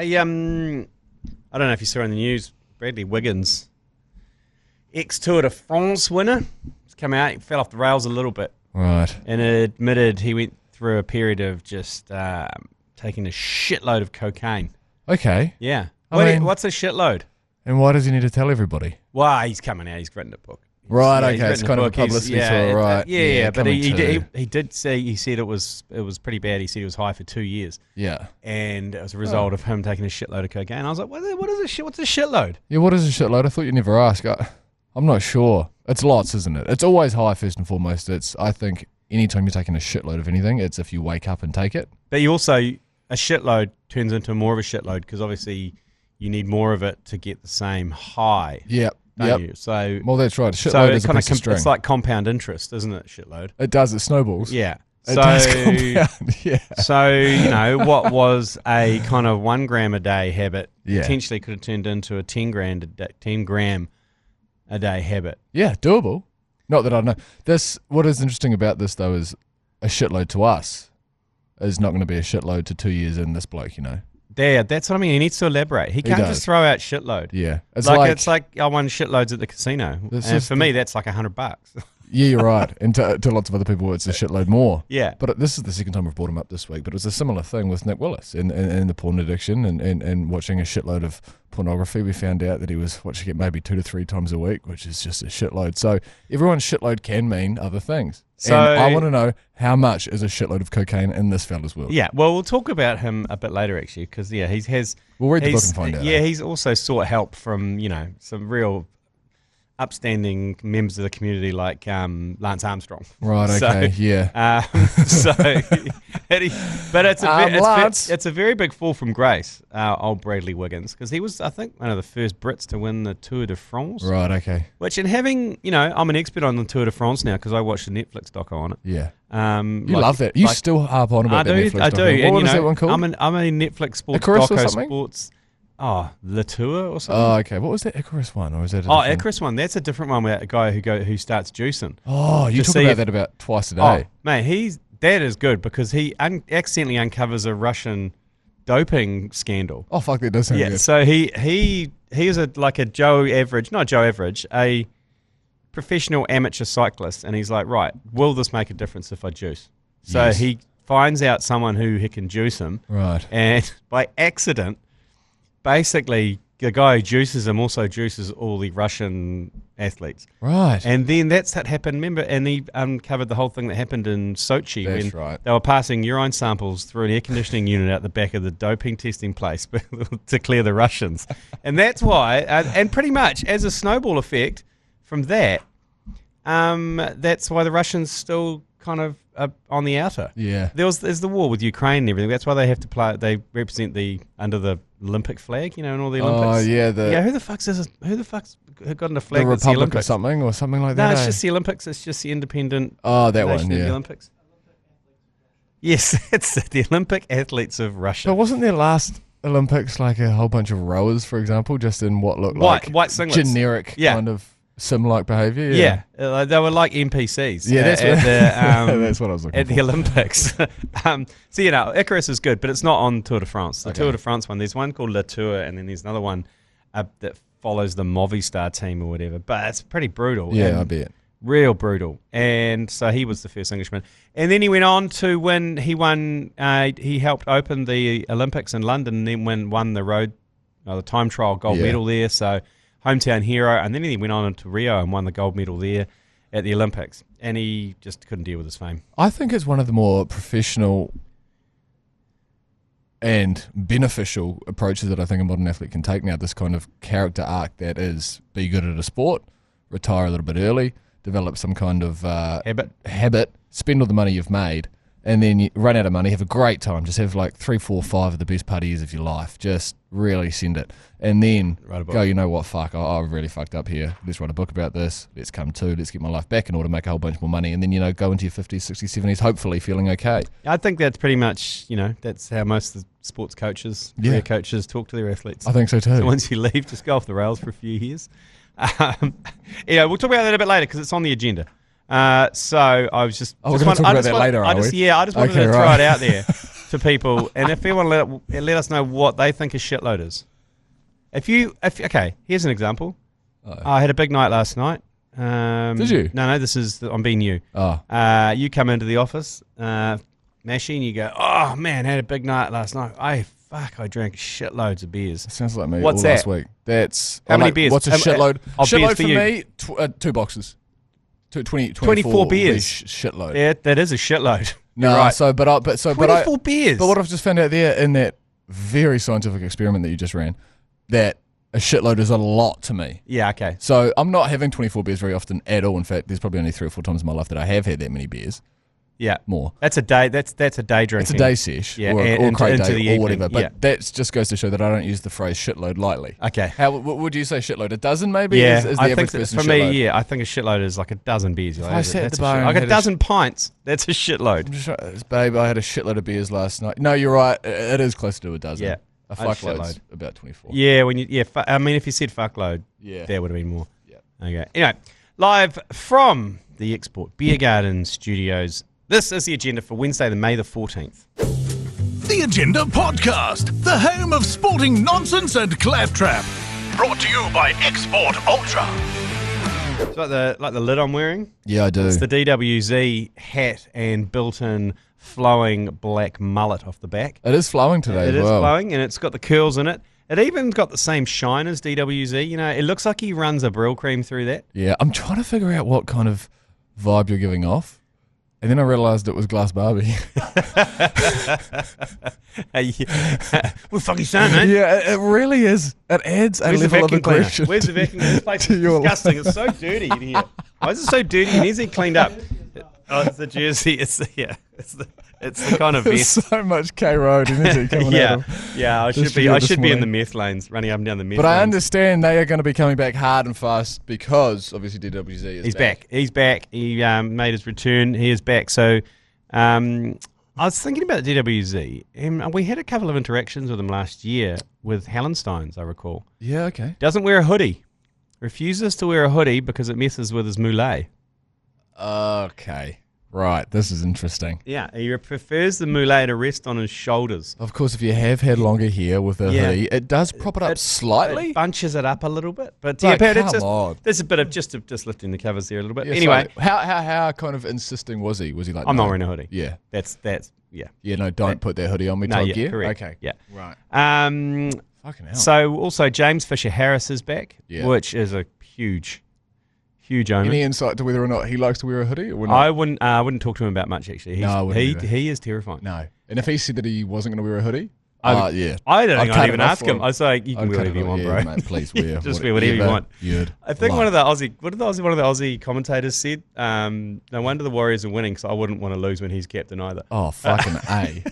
Hey, I don't know if you saw in the news, Bradley Wiggins, ex-Tour de France winner, has come out, he fell off the rails a little bit. Right. And admitted he went through a period of just taking a shitload of cocaine. Okay. Yeah. What's a shitload? And why does he need to tell everybody? Well, he's coming out. He's written a book. Right, okay. It's kind of a publicity tour, right. But he did say, he said it was pretty bad. He said he was high for 2 years. Yeah. And as a result of him taking a shitload of cocaine. I was like, what is a shit? What's a shitload? Yeah, what is a shitload? I thought you'd never ask. I'm not sure. It's lots, isn't it? It's always high first and foremost. I think anytime you're taking a shitload of anything, it's if you wake up and take it. But you also, a shitload turns into more of a shitload because obviously you need more of it to get the same high. Yep. You? So, well, that's right. Shitload is a piece of string. It's like compound interest, isn't it? Shitload. It does. It snowballs. Yeah. It does compound. Yeah. So what was a kind of 1 gram a day habit potentially could have turned into a 10 gram a day habit. Yeah, doable. Not that I know. What is interesting about this though is a shitload to us is not going to be a shitload to 2 years in this bloke. There, that's what I mean. He needs to elaborate. He can't just throw out shitload. Yeah, it's like I won shitloads at the casino, and for me, that's like $100. Yeah, you're right. And to lots of other people, it's a shitload more. Yeah. But this is the second time we've brought him up this week. But it was a similar thing with Nick Willis and the porn addiction and watching a shitload of pornography. We found out that he was watching it maybe 2 to 3 times a week, which is just a shitload. So everyone's shitload can mean other things. So, and I want to know how much is a shitload of cocaine in this fella's world. Yeah, well, we'll talk about him a bit later, actually, because, we'll read the book and find out. Yeah, he's also sought help from, some real upstanding members of the community like Lance Armstrong. Right, okay, yeah. But it's a very big fall from grace, old Bradley Wiggins, because he was, I think, one of the first Brits to win the Tour de France. Right, okay. Which, in having, I'm an expert on the Tour de France now because I watched the Netflix doco on it. Yeah. You love that. You still harp on about that Netflix doco. I do. What is that one called? I'm a Netflix sports Icarus doco or something? sports. Oh, Le Tour or something? Oh, okay. What was that Icarus one? Or is that Icarus one. That's a different one with a guy who starts juicing. Oh, you talk about that about twice a day. Oh, mate, that is good because he accidentally uncovers a Russian doping scandal. Oh, fuck, that does sound good. So he is a professional amateur cyclist, and he's like, right, will this make a difference if I juice? So he finds out someone who can juice him. Right. And by accident, basically, the guy who juices him also juices all the Russian athletes. Right. And then that's what happened. Remember, and he uncovered the whole thing that happened in Sochi when they were passing urine samples through an air conditioning unit out the back of the doping testing place to clear the Russians. And that's why, and pretty much as a snowball effect from that, that's why the Russians still kind of on the outer. Yeah. There's the war with Ukraine and everything. That's why they have to play. They represent under the Olympic flag, in all the Olympics. Oh yeah. Who the fuck's got in the flag? The Republic or something like that. No, it's just the Olympics. It's just the independent. Oh, that one. Of the Olympics. Yes, it's the Olympic athletes of Russia. But wasn't their last Olympics like a whole bunch of rowers, for example, just in what looked like white singlets, generic kind of sim-like behaviour? Yeah, they were like NPCs. Yeah, that's what I was looking at for. the Olympics. So Icarus is good, but it's not on Tour de France. The Tour de France one, there's one called Le Tour, and then there's another one that follows the Movistar team or whatever. But it's pretty brutal. Yeah, I bet. Real brutal. And so he was the first Englishman. And then he went on to win. He won. He helped open the Olympics in London, and then won the time trial gold medal there. So hometown hero. And then he went on into Rio and won the gold medal there at the Olympics. And he just couldn't deal with his fame. I think it's one of the more professional and beneficial approaches that I think a modern athlete can take now. This kind of character arc that is be good at a sport, retire a little bit early, develop some kind of habit, spend all the money you've made, and then you run out of money, have a great time, just have like 3, 4, 5 of the best party years of your life, just really send it, and then go, you know what, fuck, I've really fucked up here, let's write a book about this, let's get my life back in order, make a whole bunch more money, and then, go into your 50s, 60s, 70s, hopefully feeling okay. I think that's pretty much, that's how most of the sports coaches, career coaches talk to their athletes. I think so too. So once you leave, just go off the rails for a few years. We'll talk about that a bit later because it's on the agenda. So I was just. we're going to talk about that later, I just wanted to throw it out there. to people, and if you want to let us know what they think a shitload is. Okay, here's an example. I had a big night last night. Did you? No, I'm being you. Oh. You come into the office, Mashy, and you go, oh man, I had a big night last night. I drank shitloads of beers. That sounds like me. What's all that? Last week. That's how many beers? What's a shitload? Shitload for me, 2 boxes. 24 beers. Shitload. Yeah, that is a shitload. No, right. 24 beers. But what I've just found out there in that very scientific experiment that you just ran, that a shitload is a lot to me. Yeah, okay. So I'm not having 24 beers very often at all. In fact, there's probably only 3 or 4 times in my life that I have had that many beers. Yeah, more. That's a day. That's a day drinking. It's a day sesh, yeah, or crate into day, the or evening. whatever. But yeah. that just goes to show that I don't use the phrase shitload lightly. Okay. What would you say shitload? A dozen, maybe? Yeah, is the I average think person for shitload? me, I think a shitload is like a dozen beers. Like, I sat at the bar and like had a dozen pints. That's a shitload. I'm just babe, I had a shitload of beers last night. No, you're right. It is closer to a dozen. Yeah. A fuckload's about 24. Yeah, I mean, if you said fuckload, there would have been more. Yeah. Okay. Anyway, live from the Export Beer Garden studios, this is the agenda for Wednesday, May the 14th. The Agenda Podcast, the home of sporting nonsense and claptrap. Brought to you by Export Ultra. It's like the lid I'm wearing. Yeah, I do. It's the DWZ hat and built-in flowing black mullet off the back. It is flowing today It as is well. flowing, and it's got the curls in it. It even got the same shine as DWZ. You know, it looks like he runs a Brill cream through that. Yeah, I'm trying to figure out what kind of vibe you're giving off. And then I realised it was Glass Barbie. What the fuck are you saying, man? Yeah, it really is. It adds a level of aggression. Where's the vacuum cleaner? This place is disgusting. It's so dirty in here. Why is it so dirty? It needs to be cleaned up. Oh, it's the jersey. It's the kind of There's vest. so much K Road energy coming out of him. Yeah. I should be in the meth lanes, running up and down the meth lanes. But I understand they are going to be coming back hard and fast because obviously DWZ is He's back. He's back. He made his return. He is back. So I was thinking about DWZ, and we had a couple of interactions with him last year with Hallensteins, I recall. Yeah, okay. Doesn't wear a hoodie. Refuses to wear a hoodie because it messes with his moulet. Okay. Right, this is interesting. Yeah, he prefers the moulet to rest on his shoulders. Of course, if you have had longer hair with a hoodie, it does prop it up slightly. It bunches it up a little bit. But like, yeah, there's a bit of just lifting the covers there a little bit. Yeah, anyway. So how kind of insisting was he? Was he like, I'm not wearing a hoodie. Yeah. That's yeah. Yeah, no, don't put that hoodie on me type gear? Correct. Okay. Yeah. Right. Fucking hell. So also James Fisher-Harris is back, which is a huge omen. Any insight to whether or not he likes to wear a hoodie or not? I wouldn't talk to him about much actually. He is terrifying. No. And if he said that he wasn't going to wear a hoodie? I don't think I'd even ask him. I was like, you can wear whatever you want, bro. Mate, please wear just wear whatever you want. I think one of the Aussie commentators said, no wonder the Warriors are winning because I wouldn't want to lose when he's captain either. Oh, fucking A.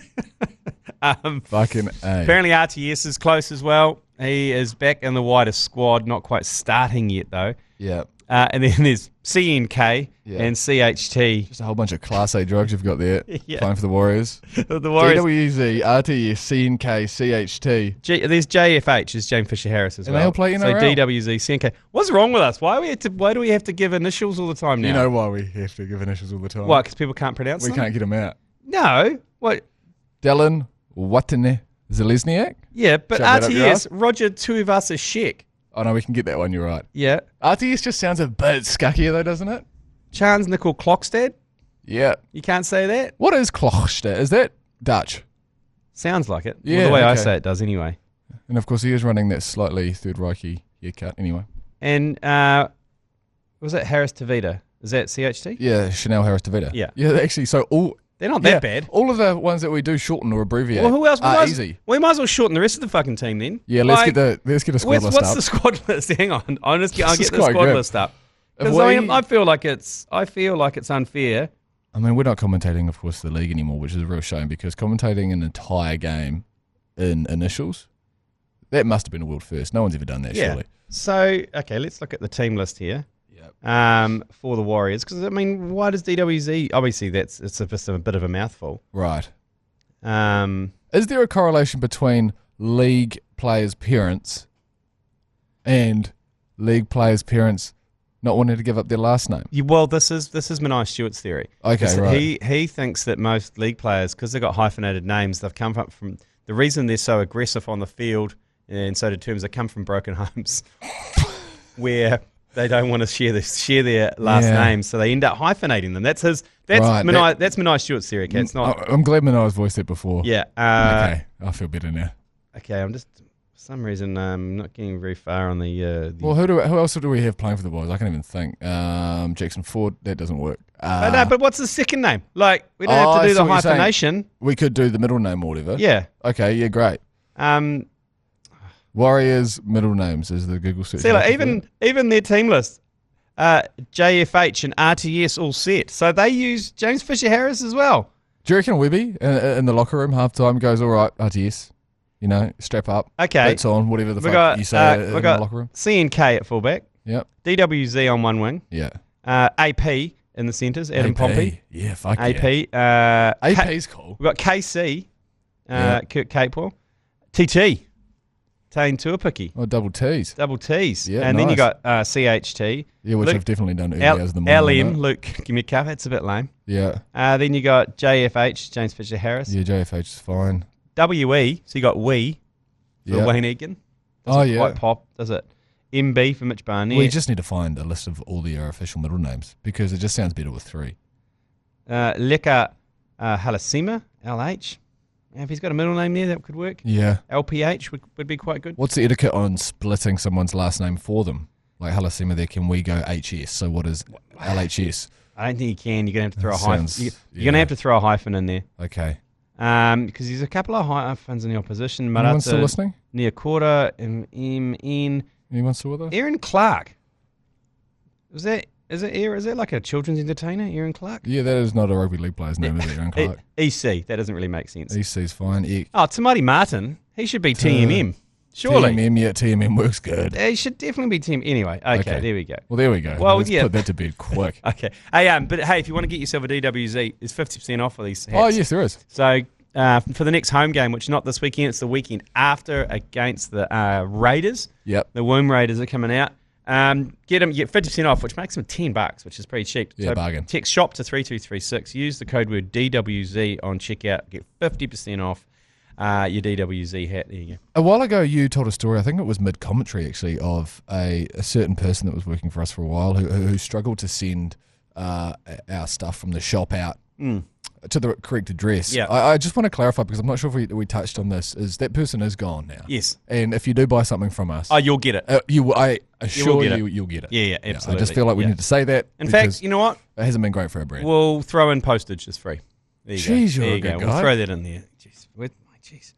Fucking A. Apparently RTS is close as well. He is back in the widest squad, not quite starting yet though. Yeah. And then there's CNK and CHT. Just a whole bunch of Class A drugs you've got there playing for the Warriors. The Warriors. DWZ, RTS, CNK, CHT. There's JFH, is James Fisher-Harris as well. And they all play NRL. So DWZ, CNK. What's wrong with us? Why do we have to give initials all the time now? You know why we have to give initials all the time? What, because people can't pronounce them? We can't get them out. No. What? Dylan Watane Zelezniak? Yeah, but RTS, Roger Tuivasa-Sheck. Oh, no, we can get that one. You're right. Yeah. RTS just sounds a bit scackier, though, doesn't it? Charles Nickel Klokstad? Yeah. You can't say that? What is Klokstad? Is that Dutch? Sounds like it. Yeah, well, the way I say it does anyway. And, of course, he is running that slightly Third Reich-y haircut anyway. And was it Harris Tavita? Is that CHT? Yeah, Chanel Harris Tavita. Yeah. Yeah, actually, so all... They're not that bad. All of the ones that we do shorten or abbreviate who else? are easy. We might as well shorten the rest of the fucking team then. Yeah, let's get a squad list up. What's the squad list? Hang on, I'll get the squad list up. Because I feel like it's unfair. I mean, we're not commentating, of course, the league anymore, which is a real shame because commentating an entire game in initials, that must have been a world first. No one's ever done that, surely. So, okay, let's look at the team list here. For the Warriors, because I mean, why does DWZ? Obviously, it's just a bit of a mouthful, right? Is there a correlation between league players' parents and league players' parents' not wanting to give up their last name? Well, this is Manai Stewart's theory. Okay, right. He thinks that most league players, because they've got hyphenated names, they've come from the reason they're so aggressive on the field, and so do terms, they come from broken homes where they don't want to share their last names, so they end up hyphenating them. That's Manai Stewart's theory. Okay, it's not. I'm glad Manai's voiced that before. Yeah. Okay, I feel better now. Okay, I'm just. For some reason, I'm not getting very far on the Well, who else do we have playing for the boys? I can't even think. Jackson Ford, that doesn't work. But what's the second name? Like, we don't have to do the hyphenation. We could do the middle name or whatever. Yeah. Okay, yeah, great. Warriors' middle names is the Google search. See, like, even their team list, JFH and RTS all set. So they use James Fisher-Harris as well. Do you reckon Webby in the locker room half-time goes, all right, RTS? You know, strap up. Okay. Boots on, whatever the fuck you say in the locker room. CNK at fullback. Yep. DWZ on one wing. Yeah. AP in the centres, Adam Pompey. Yeah, fuck AP. yeah. AP's cool. We've got KC, Kirk Capewell. TT, Tane Tuapiki. Oh, double T's. Double T's. Yeah, and then you got CHT. Yeah, which I've definitely done earlier as the morning. LM, Luke Kimika. It's a bit lame. Yeah. Then you got JFH, James Fisher-Harris. Yeah, JFH is fine. WE, so you got for Wayne Egan. Doesn't quite pop, does it? MB for Mitch Barnett. We just need to find a list of all their official middle names because it just sounds better with 3. Leka Halasima, LH. If he's got a middle name there, that could work. Yeah. LPH would be quite good. What's the etiquette on splitting someone's last name for them? Like Halasima there, can we go HS? So what is LHS? I don't think you can. You're going to have to throw a hyphen. You're going to have to throw a hyphen in there. Okay. Because there's a couple of hyphens in the opposition. Anyone still listening? Neokota, MN. Anyone still with us? Aaron Clark. Is that like a children's entertainer, Aaron Clark? Yeah, that is not a rugby league player's name, is it, Aaron Clark? EC. That doesn't really make sense. EC's fine. Tamati Martin. He should be TMM. Surely. TMM works good. He should definitely be TMM. Anyway, okay, there we go. Well, there we go. Well, Let's put that to bed quick. Okay. But hey, if you want to get yourself a DWZ, there's 50% off of these hats. Oh, yes, there is. So for the next home game, which is not this weekend, it's the weekend after against the Raiders. Yep. The Womb Raiders are coming out. Get 50% off, which makes them $10, which is pretty cheap. Yeah, bargain. Text shop to 3236. Use the code word DWZ on checkout. Get 50% off your DWZ hat. There you go. A while ago, you told a story, I think it was mid-commentary actually, of a certain person that was working for us for a while who struggled to send our stuff from the shop out to the correct address. Yeah. I just want to clarify, because I'm not sure if we touched on this, is that person is gone now. Yes. And if you do buy something from us... you'll get it. I assure you'll get it. Yeah, absolutely. I just feel like we need to say that. In fact, you know what? It hasn't been great for our brand. We'll throw in postage. It's free. There you Jeez, go. You're a good guy. We'll throw that in there. Jeez.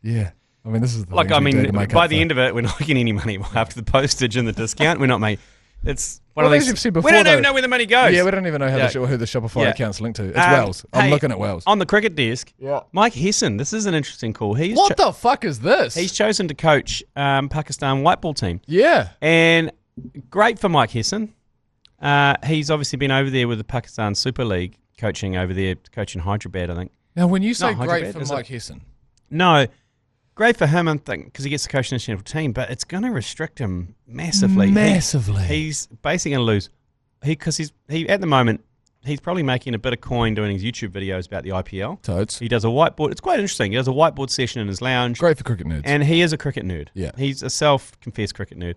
Yeah. I mean, this is the by the end of it, we're not getting any money after the postage and the discount. We're not making. It's one of these. You've said before, we don't even know where the money goes. Yeah, we don't even know who the Shopify account's linked to. It's Wells. I'm looking at Wells. On the cricket desk, Mike Hesson. This is an interesting call. What the fuck is this? He's chosen to coach Pakistan white ball team. Yeah. And great for Mike Hesson. He's obviously been over there with the Pakistan Super League, coaching over there, coaching Hyderabad, I think. Now, when you say great for Mike Hesson... No, great for him, I think, because he gets to coach the national team, but it's going to restrict him massively. He's basically going to lose. Because he at the moment, he's probably making a bit of coin doing his YouTube videos about the IPL. Totes. He does a whiteboard. It's quite interesting. He does a whiteboard session in his lounge. Great for cricket nerds. And he is a cricket nerd. Yeah. He's a self-confessed cricket nerd.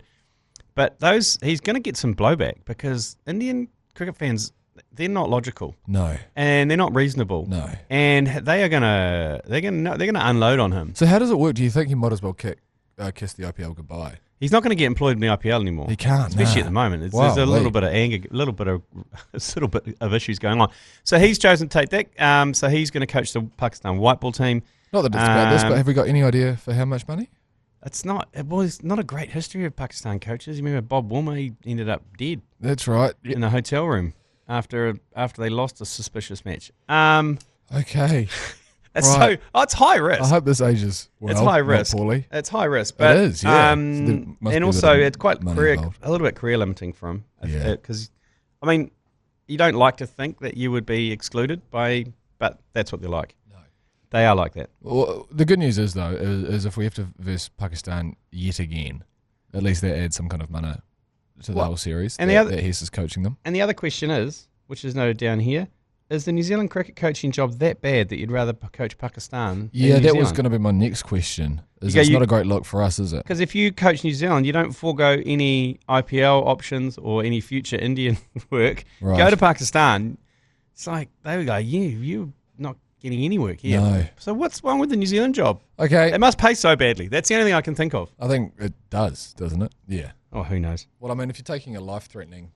But he's going to get some blowback because Indian cricket fans, they're not logical. No. And they're not reasonable. No. And they're gonna unload on him. So how does it work? Do you think he might as well kiss the IPL goodbye? He's not going to get employed in the IPL anymore. He can't, especially at the moment. There's a little bit of anger, a little bit of issues going on. So he's chosen to take that. So he's going to coach the Pakistan white ball team. Not that it's about this, but have we got any idea for how much money? It's not a great history of Pakistan coaches. You remember Bob Woolmer? He ended up dead. That's right. In the hotel room after they lost a suspicious match. Okay. It's high risk. I hope this ages well. It's high risk. Not poorly. It's high risk. But, it is, yeah. And also, it's quite a little bit career limiting for him. Yeah. Because, I mean, you don't like to think that you would be excluded but that's what they're like. No. They are like that. Well, the good news is, though, is if we have to verse Pakistan yet again, at least that adds some kind of mana to the whole series and that Hess is coaching them. And the other question is, which is noted down here, is the New Zealand cricket coaching job that bad that you'd rather coach Pakistan? Yeah, that was going to be my next question. It's not a great look for us, is it? Because if you coach New Zealand, you don't forego any IPL options or any future Indian work. Right. Go to Pakistan. It's like they would go, you're not getting any work here. No. So what's wrong with the New Zealand job? Okay. It must pay so badly. That's the only thing I can think of. I think it does, doesn't it? Yeah. Oh, who knows? Well, I mean, if you're taking a life-threatening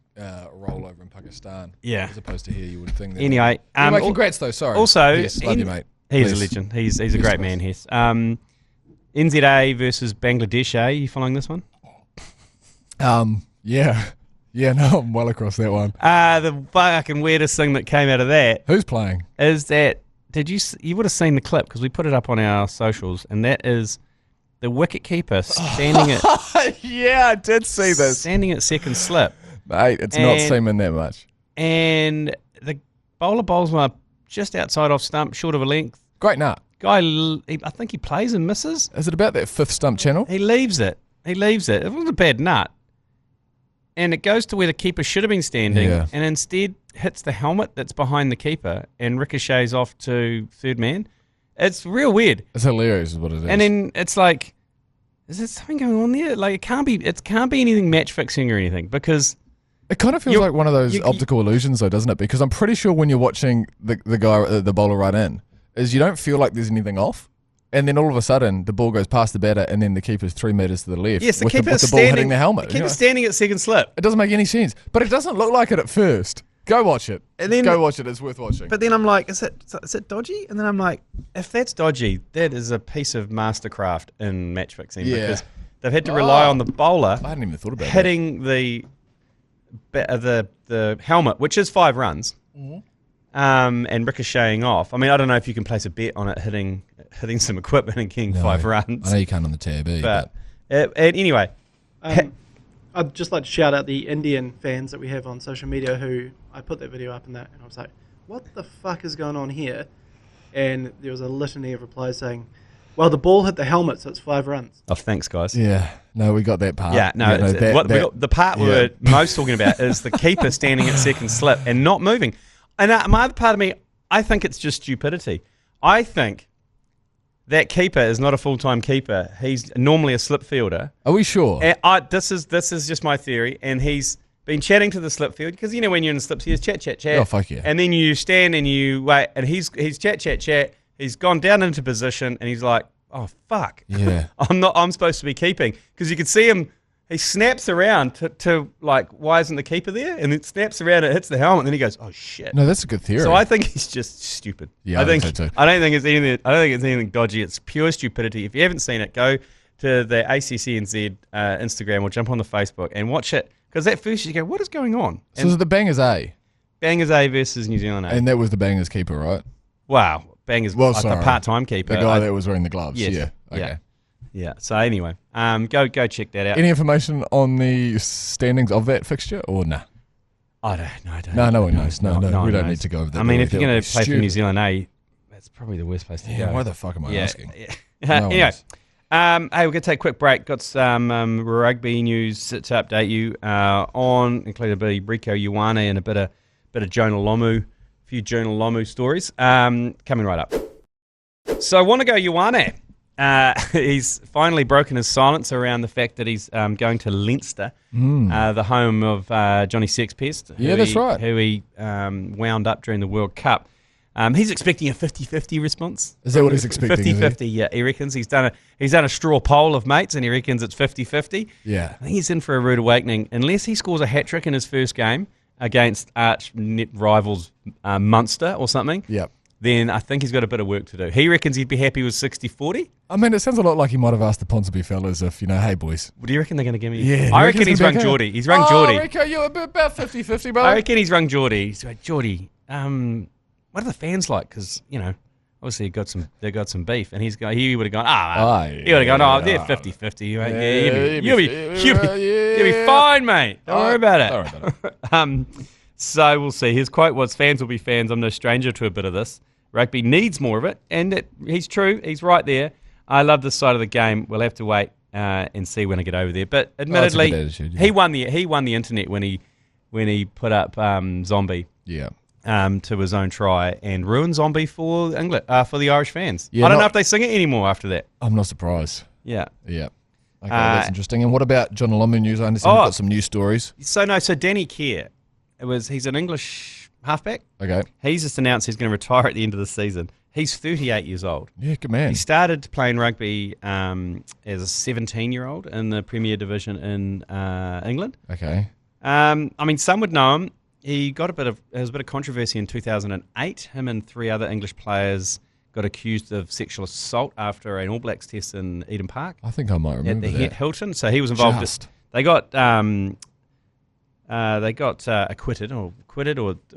role over in Pakistan, as opposed to here, you would think that. Anyway, congrats though. Sorry. Also, yes, love you, mate. He's a legend. He's a great man, Hess. NZA versus Bangladesh. Are you following this one? Yeah. Yeah, no, I'm well across that one. The fucking weirdest thing that came out of that. Who's playing? Is that, you would have seen the clip because we put it up on our socials, and that is the wicketkeeper standing at... Yeah, I did see this. Standing at second slip. Mate, it's not seeming that much. And the bowler bowls one just outside off stump, short of a length. Great nut. Guy, I think he plays and misses. Is it about that fifth stump channel? He leaves it. It wasn't a bad nut. And it goes to where the keeper should have been standing, and instead hits the helmet that's behind the keeper and ricochets off to third man. It's real weird. It's hilarious is what it is. And then it's like, is there something going on there? Like it can't be anything match fixing or anything, because it kind of feels like one of those optical illusions though, doesn't it? Because I'm pretty sure when you're watching the guy, the bowler right in, is you don't feel like there's anything off. And then all of a sudden, the ball goes past the batter, and then the keeper's 3 metres to the left. Yes, with the ball hitting the helmet. The keeper's standing at second slip. It doesn't make any sense. But it doesn't look like it at first. Go watch it. And then, go watch it. It's worth watching. But then I'm like, is it dodgy? And then I'm like, if that's dodgy, that is a piece of mastercraft in match fixing. Yeah. Because they've had to rely on the bowler I hadn't even thought about hitting the helmet, which is 5 runs, and ricocheting off. I mean, I don't know if you can place a bet on it hitting some equipment and getting 5 runs. I know you can't on the tab, but anyway. I'd just like to shout out the Indian fans that we have on social media who I put that video up and I was like, what the fuck is going on here? And there was a litany of replies saying, well, the ball hit the helmet, so it's 5 runs. Oh, thanks, guys. Yeah. No, we got that part. Yeah, no. The part we were most talking about is the keeper standing at second slip and not moving. And my other part of me, I think it's just stupidity. I think that keeper is not a full-time keeper. He's normally a slip fielder. Are we sure? And this is just my theory. And he's been chatting to the slip field because when you're in the slips, he's chat. Oh, fuck yeah. And then you stand and you wait, and he's chat. He's gone down into position, and he's like, oh fuck, yeah. I'm supposed to be keeping, because you can see him. He snaps around to like, why isn't the keeper there? And it snaps around, it hits the helmet, and then he goes, oh shit. No, that's a good theory. So I think he's just stupid. Yeah, I think so too. I don't think it's anything dodgy. It's pure stupidity. If you haven't seen it, go to the ACC NZ Instagram or jump on the Facebook and watch it. Because at first you go, what is going on? So the Bangers A. Bangers A versus New Zealand A. And that was the Bangers keeper, right? Wow. Bangers, the part-time keeper. The guy that was wearing the gloves. Yes. Yeah. Okay. Yeah. So anyway, go check that out. Any information on the standings of that fixture or nah? I don't know. No one knows. No, we don't need to go over that. I mean, if you're going to play for New Zealand A, that's probably the worst place to go. Why the fuck am I asking? Yeah. Anyway, hey, we're going to take a quick break. Got some rugby news to update you on, including a bit of Rieko Ioane and a bit of Jonah Lomu, a few Jonah Lomu stories coming right up. So I want to go Ioane. He's finally broken his silence around the fact that he's going to Leinster, the home of Johnny Sexpest. That's right. Who he wound up during the World Cup. He's expecting a 50-50 response. Is that what he's expecting? 50-50, yeah. He reckons he's done a straw poll of mates, and he reckons it's 50-50. Yeah. I think he's in for a rude awakening. Unless he scores a hat-trick in his first game against arch net rivals Munster or something. Yep. Then I think he's got a bit of work to do. He reckons he'd be happy with 60-40. I mean, it sounds a lot like he might have asked the Ponsonby fellas if, hey, boys. What do you reckon they're going to give me? Yeah. I reckon he's rung Geordie. He's rung Geordie. Rieko, you're about 50-50, brother. I reckon he's rung Geordie. He's like, Geordie, what are the fans like? Because, obviously they got some beef. And he would have gone, they're 50-50. You'll be fine, mate. Don't worry about it. So we'll see. His quote was, fans will be fans. I'm no stranger to a bit of this. Rugby needs more of it. And he's true. He's right there. I love this side of the game. We'll have to wait and see when I get over there. But admittedly, he won the internet when he put up Zombie. Yeah. To his own try and ruined Zombie for England for the Irish fans. Yeah, I don't know if they sing it anymore after that. I'm not surprised. Yeah. Okay, that's interesting. And what about Jonah Lomu news? I understand you've got some news stories. So Danny Kerr, he's an English halfback. Okay. He's just announced he's going to retire at the end of the season. He's 38 years old. Yeah, good man. He started playing rugby as a 17-year-old in the Premier Division in England. Okay. Some would know him. He got there was a bit of controversy in 2008. Him and 3 other English players got accused of sexual assault after an All Blacks test in Eden Park. I think I might remember at the that. Hilton. So he was involved. They got acquitted or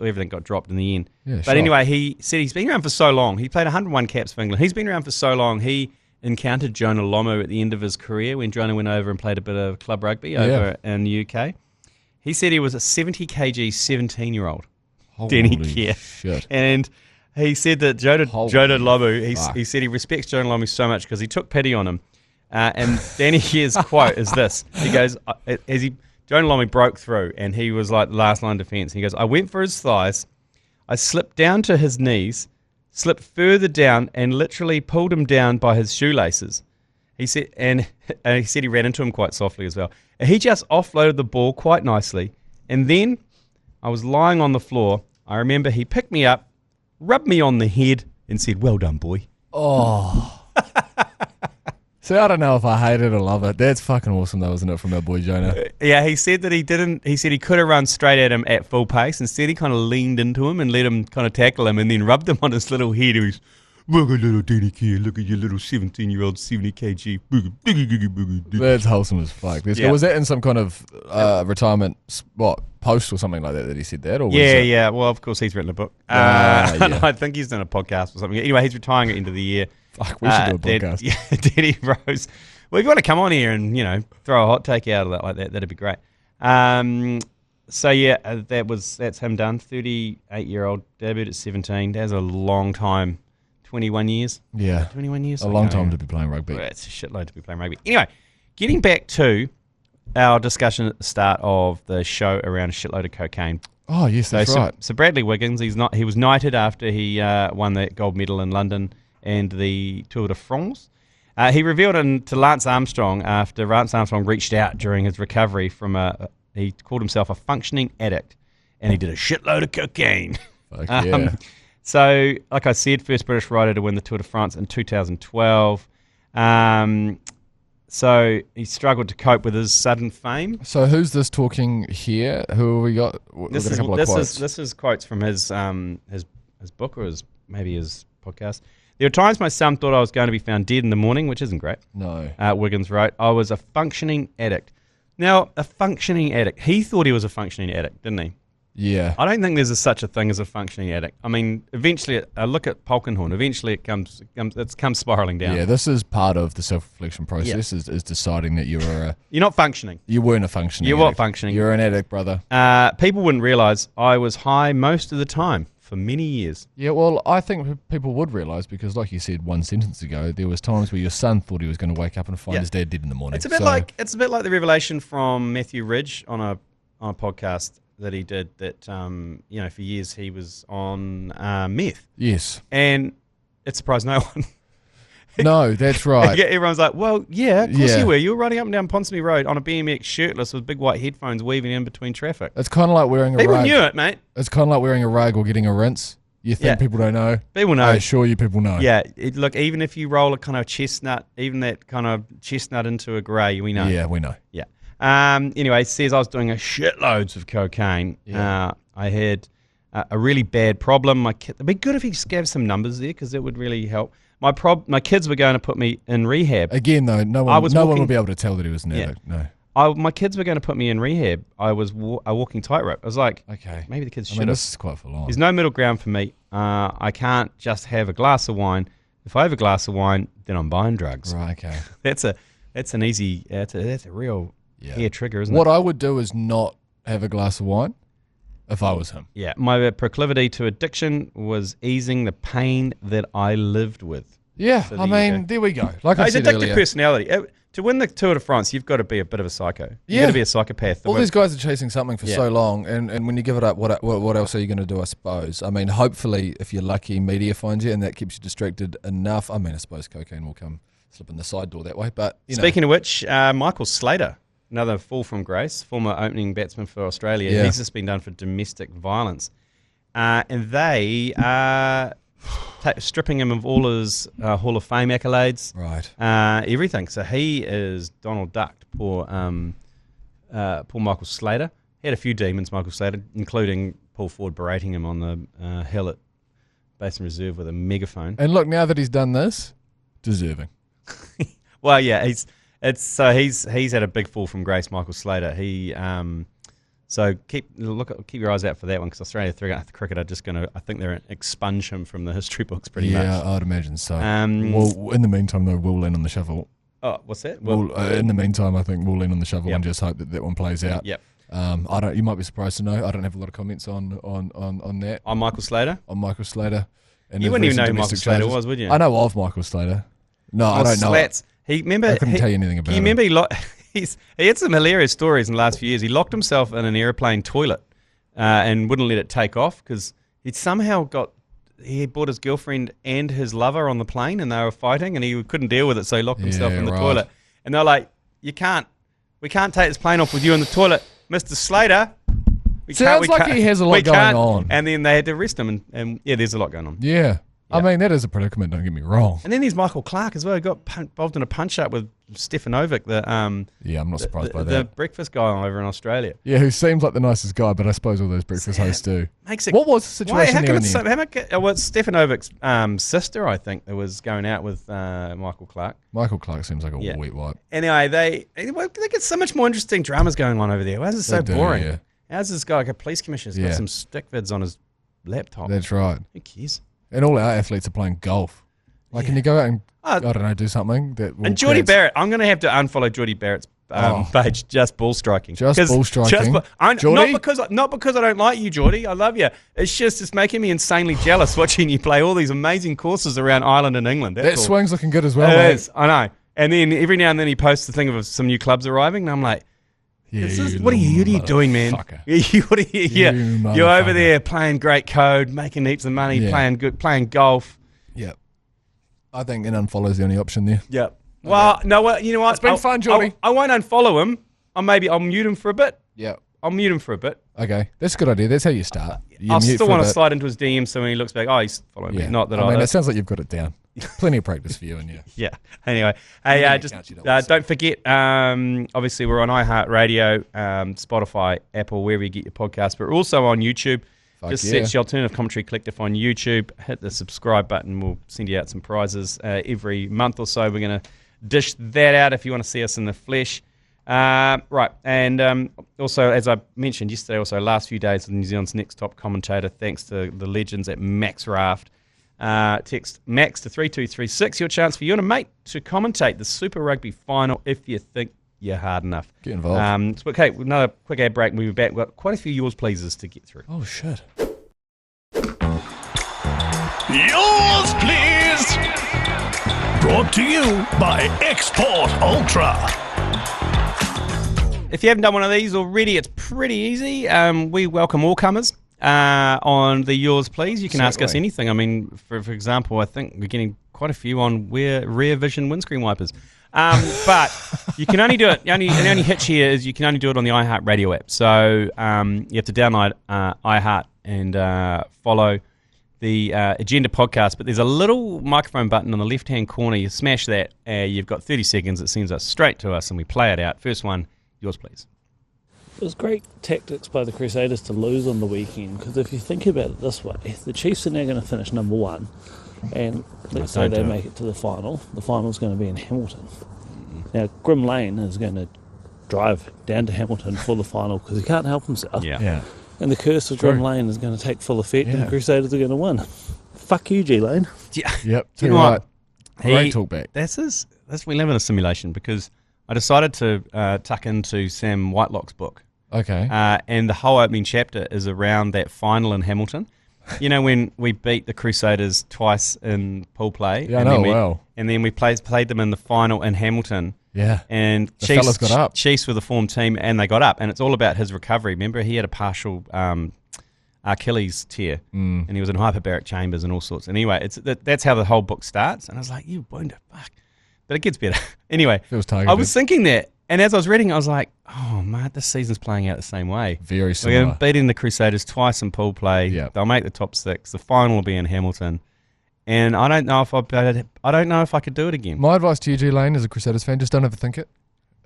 everything got dropped in the end. Yeah, but anyway, he said he's been around for so long. He played 101 caps for England. He's been around for so long. He encountered Jonah Lomu at the end of his career when Jonah went over and played a bit of club rugby over in the UK. He said he was a 70 kg 17-year-old. Danny Kerr. Shit. And he said that Jonah Lomu, he said he respects Jonah Lomu so much because he took pity on him. And Danny Kerr's quote is this. He goes, Jonah Lomu broke through and he was like the last line of defence. He goes, I went for his thighs, I slipped down to his knees, slipped further down and literally pulled him down by his shoelaces. He said, and he said he ran into him quite softly as well. He just offloaded the ball quite nicely. And then I was lying on the floor. I remember he picked me up, rubbed me on the head, and said, well done, boy. Oh. See, I don't know if I hate it or love it. That's fucking awesome, though, isn't it, from our boy Jonah? Yeah, he said that he didn't. He said he could have run straight at him at full pace. Instead, he kind of leaned into him and let him kind of tackle him and then rubbed him on his little head. He was, look at little Danny Kerr, look at your little 17-year-old 70 kg. That's wholesome as fuck. Yeah. Was that in some kind of retirement post or something like that he said that? Or was yeah. Well, of course, he's written a book. I think he's done a podcast or something. Anyway, he's retiring at the end of the year. Fuck, we should do a podcast. Danny Rose. Well, if you want to come on here and, throw a hot take out of that like that, that'd be great. That's him done. 38-year-old, debuted at 17. That's a long time. 21 years. Yeah. 21 years. A long time to be playing rugby. Well, it's a shitload to be playing rugby. Anyway, getting back to our discussion at the start of the show around a shitload of cocaine. Oh, yes, that's right. So Bradley Wiggins, he was knighted after he won the gold medal in London and the Tour de France. He revealed to Lance Armstrong after Lance Armstrong reached out during his recovery from he called himself a functioning addict, and he did a shitload of cocaine. Fuck yeah. So, like I said, first British rider to win the Tour de France in 2012. So he struggled to cope with his sudden fame. So who's this talking here? Who have we got? This is quotes from his book or maybe his podcast. There were times my son thought I was going to be found dead in the morning, which isn't great. No. Wiggins wrote, I was a functioning addict. Now, a functioning addict. He thought he was a functioning addict, didn't he? Yeah. I don't think there's such a thing as a functioning addict. I mean, eventually, look at Polkenhorn. Eventually, it comes spiraling down. Yeah, this is part of the self-reflection process, is deciding that you're not functioning. You weren't a functioning You addict. weren't functioning. You're an addict, brother. People wouldn't realise I was high most of the time for many years. Yeah, well, I think people would realise because, like you said one sentence ago, there was times where your son thought he was going to wake up and find his dad dead in the morning. It's a bit like the revelation from Matthew Ridge on a podcast that he did that, for years he was on meth. Yes. And it surprised no one. No, that's right. Everyone's like, well, yeah, of course you were. You were riding up and down Ponsonby Road on a BMX shirtless with big white headphones weaving in between traffic. It's kind of like wearing a People rug. knew it, mate. It's kind of like wearing a rug or getting a rinse. You think people don't know? People know. I assure you people know. Yeah, look, even if you roll a kind of chestnut, even that kind of chestnut into a grey, we know. Yeah, we know. Yeah. Anyway, he says I was doing shitloads of cocaine. Yeah. I had a really bad problem. It'd be good if he gave some numbers there because it would really help. My kids were going to put me in rehab. Again, though, no one will be able to tell that he was an addict. No. My kids were going to put me in rehab. I was a walking tightrope. I was like, okay, maybe the kids should have. This is quite full on. There's no middle ground for me. I can't just have a glass of wine. If I have a glass of wine, then I'm buying drugs. Right, okay. That's a real hair trigger, isn't it? What I would do is not have a glass of wine if I was him. Yeah, my proclivity to addiction was easing the pain that I lived with. Yeah, so there we go. Like I said addictive earlier. personality. to win the Tour de France, you've got to be a bit of a psycho. You've Yeah. got to be a psychopath. All these guys are chasing something for so long, and when you give it up, what else are you going to do, I suppose? I mean, hopefully, if you're lucky, media finds you, and that keeps you distracted enough. I mean, I suppose cocaine will come slip in the side door that way, but, Speaking of which, Michael Slater, another fall from grace, former opening batsman for Australia. Yeah. He's just been done for domestic violence. And they are stripping him of all his Hall of Fame accolades. Right. Everything. So he is Donald Ducked, poor Michael Slater. He had a few demons, Michael Slater, including Paul Ford berating him on the hill at Basin Reserve with a megaphone. And look, now that he's done this, deserving. Well, yeah, he's had a big fall from grace, Michael Slater. So keep your eyes out for that one, because Australia cricket are just going to, I think they're expunge him from the history books pretty much. Yeah, I'd imagine so. Well, in the meantime, though, we'll lean on the shovel. Oh, what's that? In the meantime, I think we'll lean on the shovel and just hope that one plays out. Yep. You might be surprised to know I don't have a lot of comments on that. On Michael Slater? On Michael Slater. You wouldn't even know who Michael Slater was, would you? I know of Michael Slater. No, I don't know. I couldn't tell you anything about him. You remember he had some hilarious stories in the last few years. He locked himself in an airplane toilet and wouldn't let it take off because he brought his girlfriend and his lover on the plane, and they were fighting, and he couldn't deal with it, so he locked himself in the toilet. And they're like, we can't take this plane off with you in the toilet, Mr. Slater. Sounds like he has a lot going on. And then they had to arrest him, and there's a lot going on. Yeah. I mean, that is a predicament, don't get me wrong. And then there's Michael Clark as well. He got involved in a punch-up with Stefanovic, I'm not surprised by that. The breakfast guy over in Australia. Yeah, who seems like the nicest guy, but I suppose all those breakfast hosts do. What was the situation there in the end? It's Stefanovic's sister, I think, that was going out with Michael Clark. Michael Clark seems like a wheat wipe. Anyway, they get so much more interesting dramas going on over there. Why is it so boring? Yeah. How's this guy, like a police commissioner, got some stick vids on his laptop? That's right. Who cares? And all our athletes are playing golf. Like, can you go out and, I don't know, do something that will... And Geordie Barrett, I'm going to have to unfollow Geordie Barrett's page, just ball striking. Just ball striking. Not because I don't like you, Geordie. I love you. It's making me insanely jealous watching you play all these amazing courses around Ireland and England. That swing's looking good as well, It mate. is, I know. And then every now and then he posts the thing of some new clubs arriving, and I'm like, what are you doing, man? You're over there playing great code, making heaps of money, playing golf. Yep. I think an unfollow is the only option there. Yep. Well, no, you know what? It's been fun, Geordie. I won't unfollow him. I'll mute him for a bit. Yeah. I'll mute him for a bit. Okay, that's a good idea. That's how you start. I still want to slide into his DM, so when he looks back, he's following me. Not that I mean, it sounds like you've got it down. Plenty of practice for you, and yeah. Anyway, hey, don't forget. Obviously, we're on iHeartradio, Spotify, Apple, wherever you get your podcasts, but we're also on YouTube. Search the Alternative Commentary Collective on YouTube. Hit the subscribe button. We'll send you out some prizes every month or so. We're going to dish that out if you want to see us in the flesh. Right, and also, as I mentioned yesterday, last few days of New Zealand's next top commentator, thanks to the legends at Max Raft. Text Max to 3236, your chance for you and a mate to commentate the Super Rugby final if you think you're hard enough. Get involved. Okay, another quick ad break, we'll be back. We've got quite a few yours pleases to get through. Oh, shit. Yours please! Brought to you by Export Ultra. If you haven't done one of these already, it's pretty easy. We welcome all comers. On the yours please, you can ask us anything. I mean, for example, I think we're getting quite a few on rear vision windscreen wipers. But you can only do it. The only hitch here is you can only do it on the iHeartradio app. So you have to download iHeart and follow the Agenda podcast. But there's a little microphone button on the left-hand corner. You smash that. You've got 30 seconds. It sends us straight to us, and we play it out. First one, yours please. It was great tactics by the Crusaders to lose on the weekend, because if you think about it this way, the Chiefs are now going to finish number one, and let's say they make it to the final. The final's going to be in Hamilton. Now, Grim Lane is going to drive down to Hamilton for the final because he can't help himself. Yeah. And the curse of Grim Lane is going to take full effect, and the Crusaders are going to win. Fuck you, G Lane. Yeah. Yep. You know what? Great talkback. We live in a simulation, because I decided to tuck into Sam Whitelock's book. Okay. And the whole opening chapter is around that final in Hamilton. You know, when we beat the Crusaders twice in pool play. Yeah, I know well. And then we played them in the final in Hamilton. Yeah. And the fellas got up. Chiefs were the form team, and they got up. And it's all about his recovery. Remember, he had a partial Achilles tear, and he was in hyperbaric chambers and all sorts. Anyway, that's how the whole book starts. And I was like, you wonder, fuck. But it gets better. Anyway, I was thinking that. And as I was reading, I was like, oh, man, this season's playing out the same way. Very similar. We're beating the Crusaders twice in pool play. Yep. They'll make the top 6. The final will be in Hamilton. And I don't know if I could do it again. My advice to you, G Lane, as a Crusaders fan, just don't overthink it.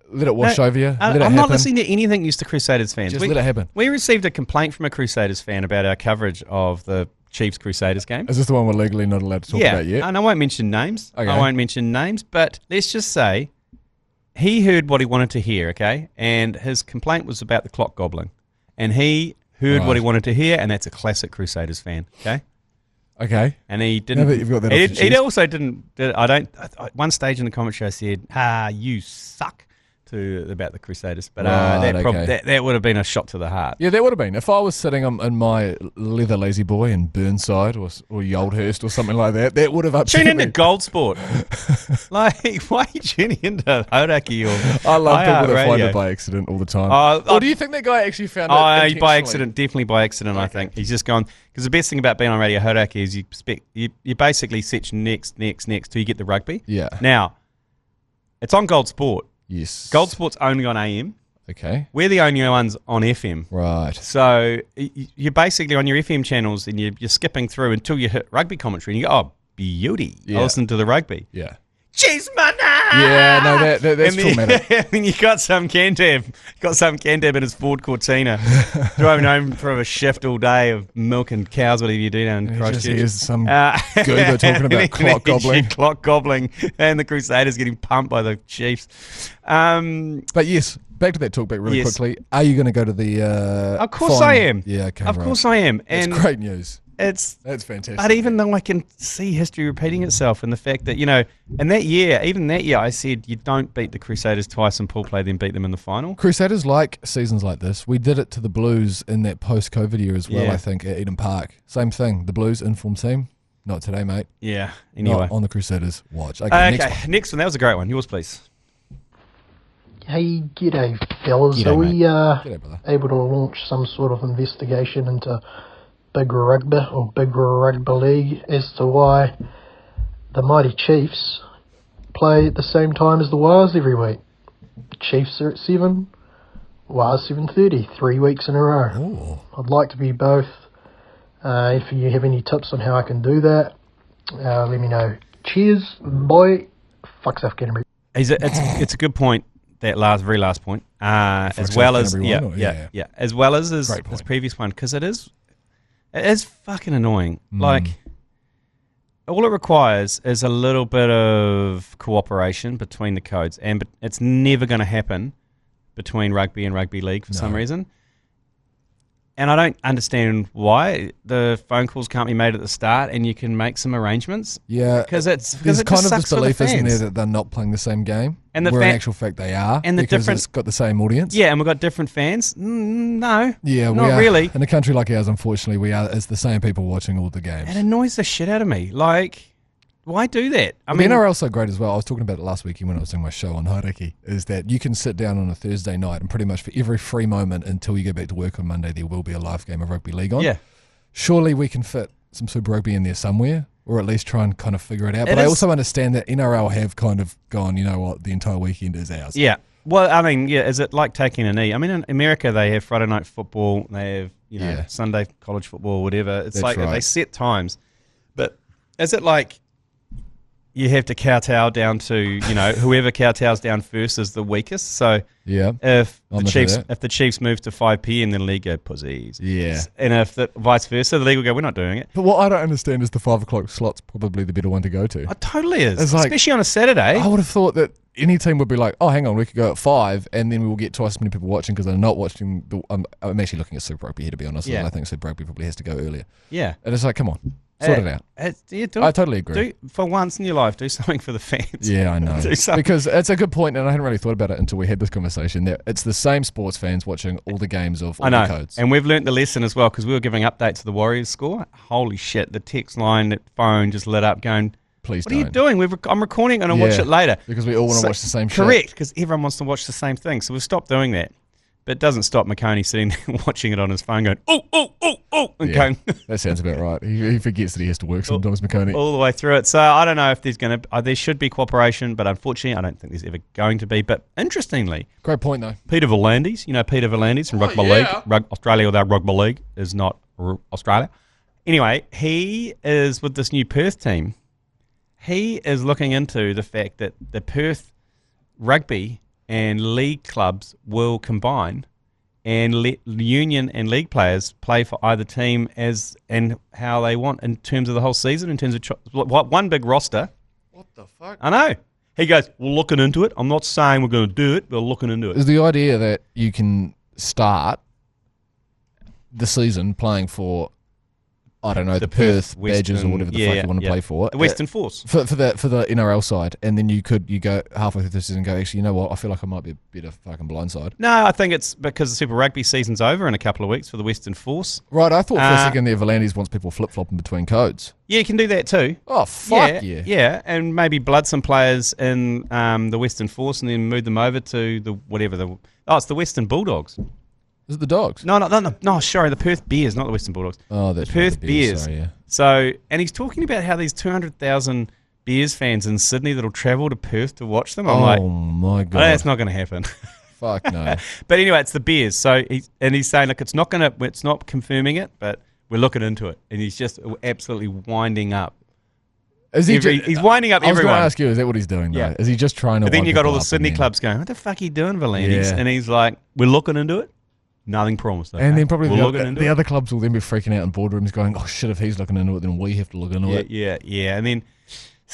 Let it wash over you. I'm not listening to anything used to Crusaders fans. Just let it happen. We received a complaint from a Crusaders fan about our coverage of the Chiefs Crusaders game. Is this the one we're legally not allowed to talk about yet? And I won't mention names. Okay. But let's just say he heard what he wanted to hear, okay? And his complaint was about the clock gobbling. And he heard what he wanted to hear, and that's a classic Crusaders fan, okay? Okay. And he didn't. You've got that he also didn't. At one stage in the commentary, I said, you suck. About the Crusaders, but that would have been a shot to the heart. Yeah, that would have been. If I was sitting in my leather lazy boy in Burnside or Yoldhurst or something like that, that would have upset me. Tune into Gold Sport. Like, why are you tuning into Hauraki or I love people that find iHeartradio? it by accident all the time. Or do you think that guy actually found it by accident, definitely by accident, I think. He's just gone, because the best thing about being on Radio Hauraki is you basically set next till you get the rugby. Yeah. Now, it's on Gold Sport. Yes. Gold Sport's only on AM. Okay. We're the only ones on FM. Right. So you're basically on your FM channels and you're skipping through until you hit rugby commentary and you go, oh, beauty. Yeah. I'll listen to the rugby. Yeah. Cheese mana! Yeah, no, that's traumatic. And then you got some Cantab in his Ford Cortina, driving home from a shift all day of milk and cows, whatever you do down in Christchurch. Here's some goober talking about clock gobbling. Clock gobbling, and the Crusaders getting pumped by the Chiefs. But yes, back to that talkback really quickly. Are you going to go to the Of course final? I am. Yeah, okay, Of course I am. And it's great news. That's fantastic. But even though I can see history repeating itself, and the fact that, in that year, I said you don't beat the Crusaders twice in pool play, then beat them in the final. Crusaders like seasons like this. We did it to the Blues in that post-COVID year as well, I think, at Eden Park. Same thing. The Blues inform team. Not today, mate. Yeah, anyway. Not on the Crusaders watch. Okay, next one. That was a great one. Yours, please. Hey, g'day, fellas. G'day, Are we G'day, brother. able to launch some sort of investigation into Big Rugby or Big Rugby League as to why the mighty Chiefs play at the same time as the Wires every week? The Chiefs are at 7, Wires 7:30, 3 weeks in a row. Ooh. I'd like to be both. If you have any tips on how I can do that, let me know. Cheers, boy. Fuck South Canterbury. It's a good point. That very last point, as well as as well as his previous one, because it is fucking annoying. Like, all it requires is a little bit of cooperation between the codes, but it's never going to happen between rugby and rugby league for some reason. And I don't understand why the phone calls can't be made at the start, and you can make some arrangements. Yeah, because there's it kind of sucks this belief, for the isn't there, fans. that they're not playing the same game, and where in actual fact they are, and because it's got the same audience. Yeah, and we've got different fans. No, yeah, not really. In a country like ours, unfortunately, it's the same people watching all the games. It annoys the shit out of me. Like, why do that? I mean, the NRL's so great as well. I was talking about it last week when I was doing my show on Hauraki, is that you can sit down on a Thursday night and pretty much for every free moment until you go back to work on Monday, there will be a live game of rugby league on. Yeah. Surely we can fit some Super Rugby in there somewhere, or at least try and kind of figure it out. But I also understand that NRL have kind of gone, you know what, the entire weekend is ours. Yeah. Well, I mean, is it like taking a knee? I mean, in America, they have Friday night football, they have, Sunday college football, whatever. It's they set times. But is it like you have to kowtow down to, whoever kowtows down first is the weakest? So if the Chiefs move to 5 p.m, then the league go pussies. Yeah. And if vice versa, the league will go, we're not doing it. But what I don't understand is the 5 o'clock slot's probably the better one to go to. It totally is. It's like, especially on a Saturday. I would have thought that any team would be like, oh, hang on, we could go at 5 and then we will get twice as many people watching because they're not watching. I'm actually looking at Super Rugby here, to be honest. Yeah. I think Super Rugby probably has to go earlier. Yeah. And it's like, come on. Sort it out. I totally agree. For once in your life, do something for the fans. Yeah, I know. Because it's a good point, and I hadn't really thought about it until we had this conversation. That it's the same sports fans watching all the games of all the codes. And we've learnt the lesson as well, because we were giving updates to the Warriors score. Holy shit, the text line, that phone just lit up going, Please don't. What are you doing? I'm recording and I'll watch it later. Because we all want to watch the same shit. Correct, because everyone wants to watch the same thing. So we've stopped doing that. But it doesn't stop McConey sitting there watching it on his phone going, and going. That sounds about right. He forgets that he has to work sometimes, McConey. All the way through it. So I don't know if there's going to... there should be cooperation, but unfortunately I don't think there's ever going to be. But interestingly... Great point, though. Peter V'landys. You know Peter V'landys from Rugby League. Australia without Rugby League is not Australia. Anyway, he is with this new Perth team. He is looking into the fact that the Perth rugby and league clubs will combine and let union and league players play for either team as and how they want in terms of the whole season, in terms of one big roster. What the fuck? I know. He goes, we're looking into it. I'm not saying we're going to do it, but we're looking into it. Is the idea that you can start the season playing for, I don't know, the Perth Badgers or whatever the fuck you want to play for. The Western Force. For the NRL side. And then you go halfway through the season and go, actually, you know what, I feel like I might be a bit of fucking blindside. No, I think it's because the Super Rugby season's over in a couple of weeks for the Western Force. Right, I thought for a second there V'landys wants people flip-flopping between codes. Yeah, you can do that too. Oh, fuck yeah. Yeah, and maybe blood some players in the Western Force and then move them over to it's the Western Bulldogs. Is it the Dogs? No, sorry, the Perth Bears, not the Western Bulldogs. Oh, that's the Perth Bears. Sorry, yeah. So, and he's talking about how these 200,000 Bears fans in Sydney that'll travel to Perth to watch them. I'm like, my God. That's not going to happen. Fuck no. But anyway, it's the Bears. So he's saying, look, it's not confirming it, but we're looking into it. And he's just absolutely winding up. He's winding up everyone. I was going to ask you, is that what he's doing, though? Yeah. Is he just trying to But then you got all the Sydney clubs going, what the fuck are you doing, V'landys? And he's like, we're looking into it. Nothing promised. Okay? And then probably the other clubs will then be freaking out in boardrooms going, oh shit, if he's looking into it, then we have to look into it. Yeah. And then,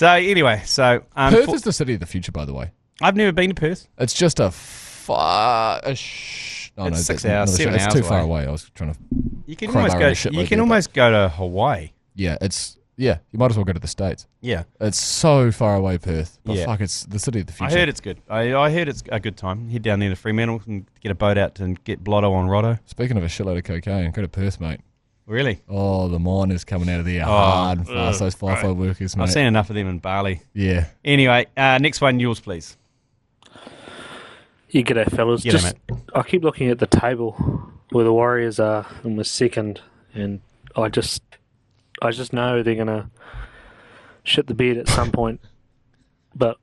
anyway. Perth is the city of the future, by the way. I've never been to Perth. It's just it's 6 hours, 7 hours It's too far away. I was trying to You can almost go to Hawaii. Yeah, you might as well go to the States. Yeah. It's so far away, Perth. But fuck, it's the city of the future. I heard it's good. I heard it's a good time. Head down there to Fremantle and get a boat out and get blotto on Rotto. Speaking of a shitload of cocaine, go to Perth, mate. Really? Oh, the miners coming out of there hard and fast, those FIFO workers, mate. I've seen enough of them in Bali. Yeah. Anyway, next one, yours, please. Yeah, g'day, fellas. I keep looking at the table where the Warriors are in the second, and I just know they're going to shit the bed at some point. But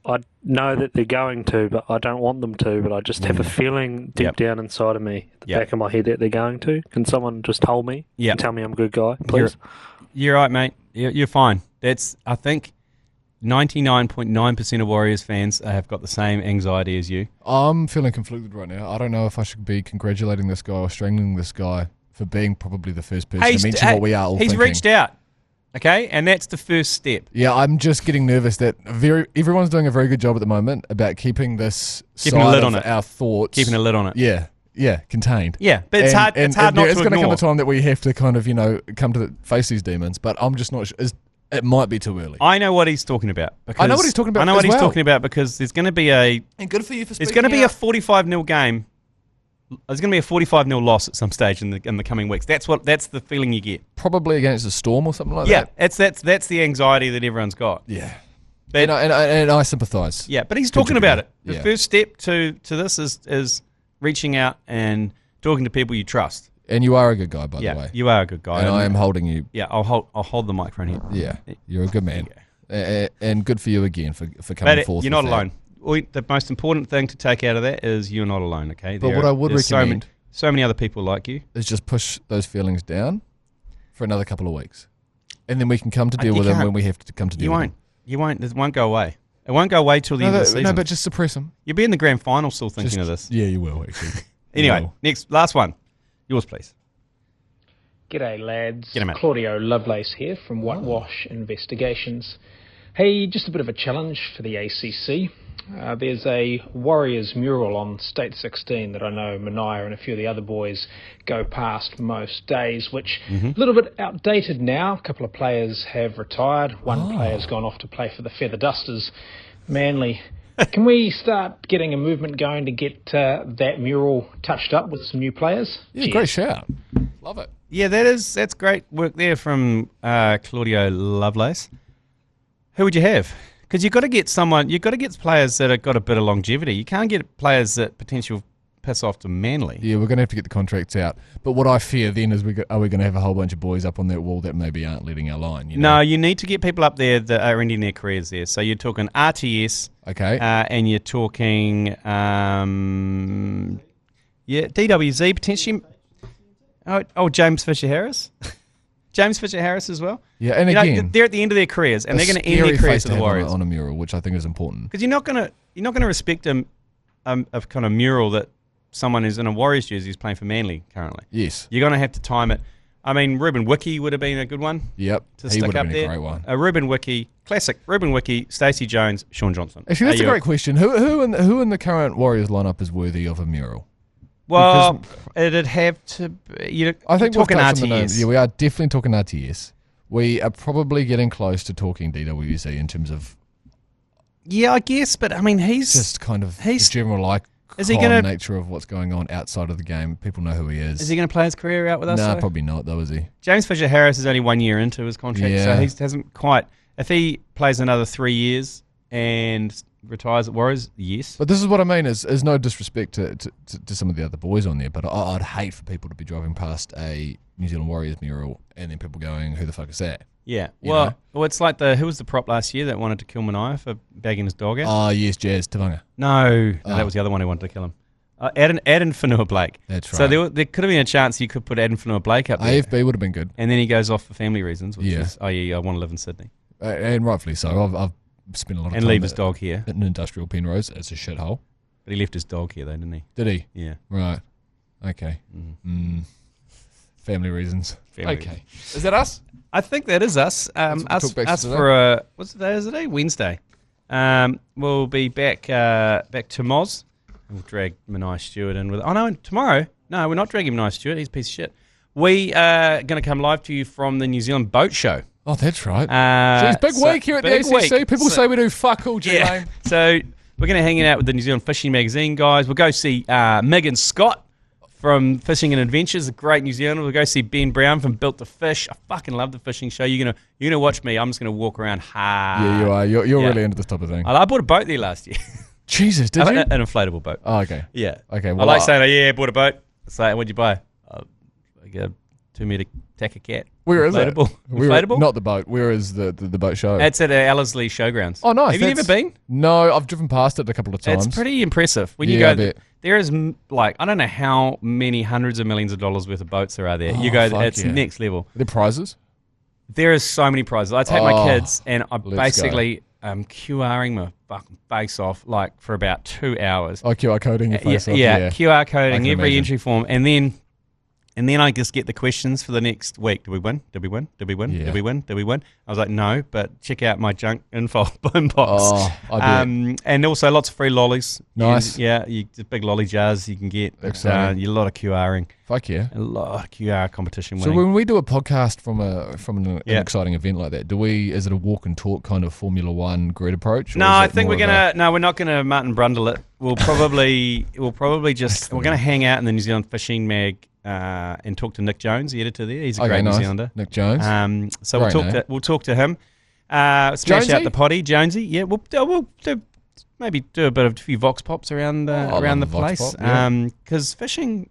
I know that they're going to, but I don't want them to. But I just have a feeling deep down inside of me, at the back of my head, that they're going to. Can someone just hold me and tell me I'm a good guy, please? You're right, mate. You're fine. I think 99.9% of Warriors fans have got the same anxiety as you. I'm feeling conflicted right now. I don't know if I should be congratulating this guy or strangling this guy for being probably the first person to mention what we are all thinking. He's reached out, okay? And that's the first step. Yeah, I'm just getting nervous that everyone's doing a very good job at the moment about keeping this keeping a lid on our thoughts. Keeping a lid on it. Yeah, contained. Yeah, but it's hard not to ignore. It's going to come a time that we have to kind of, come to face these demons, but I'm just not sure. It might be too early. I know what he's talking about. I know what he's talking about. I know what he's talking about because there's going to be and good for you for there's going to be a 45-0 game. There's going to be a 45-0 loss at some stage in the coming weeks. That's the feeling you get. Probably against the Storm or something like that. Yeah, that's the anxiety that everyone's got. Yeah, and I sympathise. Yeah, but he's talking about it. The first step to this is reaching out and talking to people you trust. And you are a good guy, by the way. Yeah, you are a good guy. And I am holding you. Yeah, I'll hold the microphone here. Yeah, you're a good man. And good for you again for coming forth. You're not alone. The most important thing to take out of that is you're not alone, okay? But what I would recommend... So many other people like you. Is just push those feelings down for another couple of weeks. And then we can come to deal with them when we have to come to deal with them. You won't. It won't go away. It won't go away till the end of the season. No, but just suppress them. You'll be in the grand final still thinking of this. Yeah, you will, actually. Anyway, last one. Yours, please. G'day, lads. G'day, mate. Claudio Lovelace here from Whitewash Investigations. Hey, just a bit of a challenge for the ACC. There's a Warriors mural on State 16 that I know Mania and a few of the other boys go past most days, which a little bit outdated now. A couple of players have retired. One player's gone off to play for the Feather Dusters, Manly. Can we start getting a movement going to get that mural touched up with some new players? Yeah, cheers. Great shout. Love it. Yeah, that's great work there from Claudio Lovelace. Who would you have? Because you've got to get players that have got a bit of longevity. You can't get players that potential piss off to Manly. Yeah, we're going to have to get the contracts out. But what I fear then is are we going to have a whole bunch of boys up on that wall that maybe aren't letting our line? No, you need to get people up there that are ending their careers there. So you're talking RTS. Okay. And you're talking, DWZ potentially. Oh, James Fisher-Harris. James Fisher-Harris as well. Yeah, and again, they're at the end of their careers, and they're going to end their careers with the Warriors on a mural, which I think is important. Because you're not going to respect a kind of mural that someone who's in a Warriors jersey is playing for Manly currently. Yes, you're going to have to time it. I mean, Ruben Wiki would have been a good one. Yep, to stick up there. A great one. Ruben Wiki, classic. Ruben Wiki, Stacey Jones, Sean Johnson. Actually, that's a great question. Who in the current Warriors lineup is worthy of a mural? Well, it'd have to be... I think we're talking RTS. Yeah, we are definitely talking RTS. We are probably getting close to talking DWZ in terms of... Yeah, I guess, but I mean, he's... Just kind of the general nature of what's going on outside of the game. People know who he is. Is he going to play his career out with us? No, probably not, though, is he? James Fisher-Harris is only 1 year into his contract, so he hasn't quite... If he plays another 3 years and... retires at Warriors, yes. But this is what I mean, is no disrespect to some of the other boys on there, but I'd hate for people to be driving past a New Zealand Warriors mural and then people going, who the fuck is that? Yeah. Well, it's like who was the prop last year that wanted to kill Mania for bagging his dog out? Oh, yes, Jazz Tavanga. No, that was the other one who wanted to kill him. Adam Whanua Blake. That's right. So there could have been a chance you could put Adam Whanua Blake up there. AFB would have been good. And then he goes off for family reasons, which is, I want to live in Sydney. And rightfully so. I've spent a lot of time. And leave his dog here. In industrial Penrose. It's a shithole. But he left his dog here, though, didn't he? Did he? Yeah. Right. Okay. Family reasons. Family reasons. Is that us? I think that is us. Us for what's the day? Is it today? Wednesday. We'll be back to Moz. We'll drag Mania Stewart in with. Oh no, tomorrow. No, we're not dragging Mania Stewart. He's a piece of shit. We are going to come live to you from the New Zealand Boat Show. Oh, that's right. Big week here at the ACC. People say we do fuck all, G Lane. So we're going to hang out with the New Zealand Fishing Magazine guys. We'll go see Megan Scott from Fishing and Adventures, a great New Zealander. We'll go see Ben Brown from Built to Fish. I fucking love the fishing show. You're gonna watch me. I'm just gonna walk around hard. Yeah, you are. You're really into this type of thing. I bought a boat there last year. Jesus, did you? An inflatable boat. Oh, okay. Yeah. Okay. Well, I like saying, I bought a bout. It's like, what'd you buy? I got a 2 meter tacker cat. Where is it? Inflatable? Not the boat. Where is the boat show? It's at Ellerslie Showgrounds. Oh, nice. Have you ever been? No, I've driven past it a couple of times. It's pretty impressive. When you go, there is like, I don't know how many hundreds of millions of dollars worth of boats there are there. You go, it's next level. Are there prizes? There is so many prizes. I take my kids and I basically QRing my fucking face off like for about 2 hours. Oh, QR coding your face off. Yeah, QR coding every entry form, and then I just get the questions for the next week. Did we win? Did we win? Did we win? Yeah. Did we win? Did we win? I was like, no, but check out my junk info inbox. Oh, I bet. And also lots of free lollies. Nice. Big lolly jars you can get. A lot of QRing. Fuck yeah. A lot of QR competition winning. So when we do a podcast from an exciting event like that, is it a walk and talk kind of Formula One grid approach? No, I think we're not gonna Martin Brundle it. We're gonna hang out in the New Zealand Fishing Mag. And talk to Nick Jones, the editor there. He's a great New Zealander. Nick Jones. So we'll talk to him. Smash out the potty, Jonesy. Yeah, we'll maybe do a few vox pops around the place. Because fishing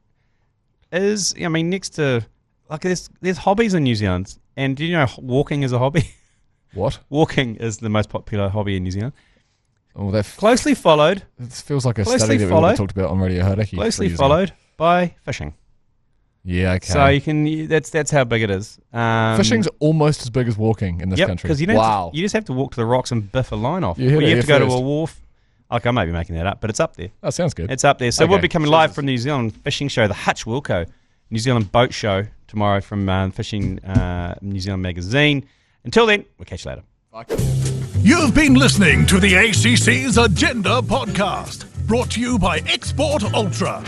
is, I mean, next to like there's hobbies in New Zealand, and do you know walking is a hobby? What? Walking is the most popular hobby in New Zealand. Oh, that closely followed. It feels like a study that we would have talked about on Radio Hauraki. Closely followed by fishing. Yeah, okay. So you can. That's how big it is. Fishing's almost as big as walking in this country. Because you just have to walk to the rocks and biff a line off. You have to go to a wharf. Like I may be making that up, but it's up there. That sounds good. It's up there. So we'll be coming live from the New Zealand Fishing Show, the Hutch Wilco New Zealand Boat Show tomorrow from Fishing New Zealand Magazine. Until then, we'll catch you later. Bye. You've been listening to the ACC's Agenda podcast, brought to you by Export Ultra.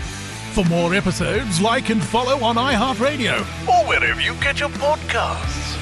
For more episodes, like and follow on iHeartradio or wherever you get your podcasts.